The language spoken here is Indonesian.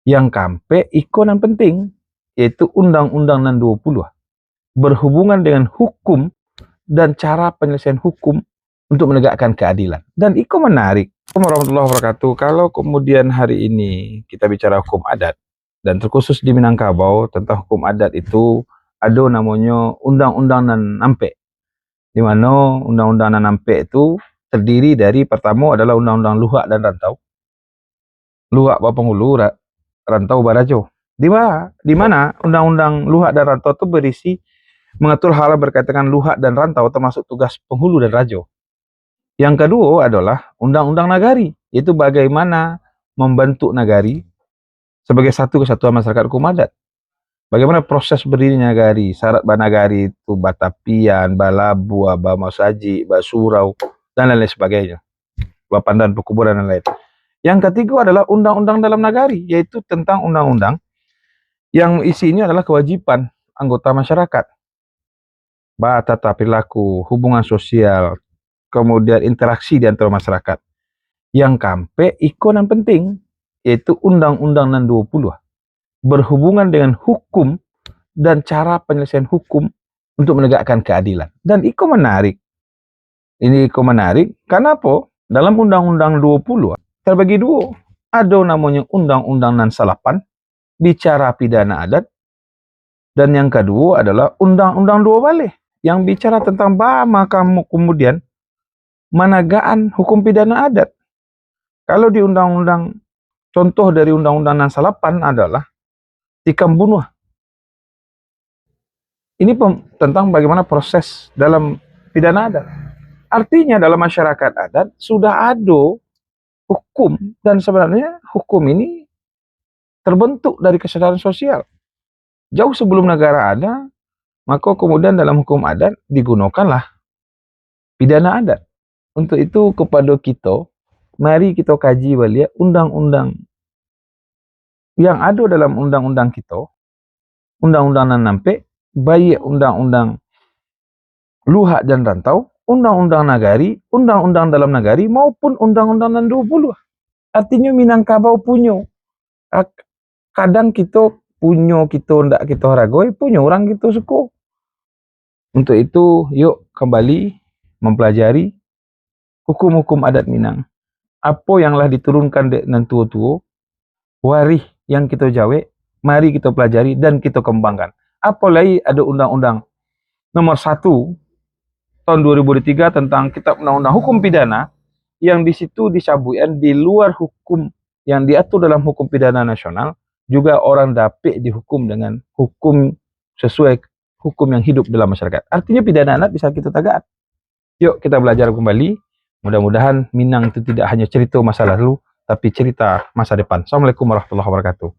yang kampe iko nan penting, yaitu Undang-Undang nan 20 berhubungan dengan hukum dan cara penyelesaian hukum untuk menegakkan keadilan. Dan iko menarik. Assalamualaikum warahmatullahi wabarakatuh. Kalau kemudian hari ini kita bicara hukum adat, dan terkhusus di Minangkabau tentang hukum adat itu ada namanya Undang-Undang nan nampe, di mana Undang-Undang nan nampe itu terdiri dari pertama adalah Undang-Undang Luhak dan Rantau. Luhak Bapangulu, Rantau Barajo. Di mana Undang-Undang Luhak dan Rantau itu berisi mengatur hal berkaitan dengan luhak dan rantau termasuk tugas penghulu dan rajo. Yang kedua adalah Undang-Undang Nagari, yaitu bagaimana membentuk nagari sebagai satu kesatuan masyarakat hukum adat. Bagaimana proses berdirinya nagari, syarat banagari itu batapian, balabua, bamasaji, basurau, dan lain-lain sebagainya. Bapandan, pekuburan, dan lain. Yang ketiga adalah Undang-Undang dalam Nagari, yaitu tentang undang-undang yang isinya adalah kewajiban anggota masyarakat. Tata perilaku, hubungan sosial, kemudian interaksi di antara masyarakat. Yang kampe iko nan penting, yaitu Undang-Undang nan 20 berhubungan dengan hukum dan cara penyelesaian hukum untuk menegakkan keadilan. Dan iko menarik. Ini iko menarik, karena apa? Dalam Undang-Undang 20 terbagi dua. Ada namanya Undang-Undang nan salapan, bicara pidana adat, dan yang kedua adalah Undang-Undang 2 balik, yang bicara tentang kamu kemudian menegaan hukum pidana adat. Kalau di undang-undang, contoh dari undang-undang nan salapan adalah tikam bunuh. Ini tentang bagaimana proses dalam pidana adat. Artinya dalam masyarakat adat sudah ada hukum, dan sebenarnya hukum ini terbentuk dari kesadaran sosial. Jauh sebelum negara ada, maka kemudian dalam hukum adat digunakanlah pidana adat. Untuk itu kepada kita, mari kita kaji balik undang-undang yang ada dalam undang-undang kita, undang-undang nan nampe, baik undang-undang luhak dan rantau, undang-undang nagari, undang-undang dalam nagari, maupun undang-undang nan 20. Artinya Minangkabau punya. Kadang kita punya, kita ndak kita haragoi, punya orang kita suka. Untuk itu, yuk kembali mempelajari hukum-hukum adat Minang. Apa yang telah diturunkan dengan tua-tua, waris yang kita jawe, mari kita pelajari dan kita kembangkan. Apalagi ada undang-undang nomor 1 tahun 2003 tentang Kitab Undang-Undang Hukum Pidana, yang di situ disabuikan di luar hukum yang diatur dalam hukum pidana nasional, juga orang dapat dihukum dengan hukum sesuai hukum yang hidup dalam masyarakat. Artinya pidana adat bisa kita tagak. Yuk kita belajar kembali. Mudah-mudahan Minang itu tidak hanya cerita masa lalu, tapi cerita masa depan. Assalamualaikum warahmatullahi wabarakatuh.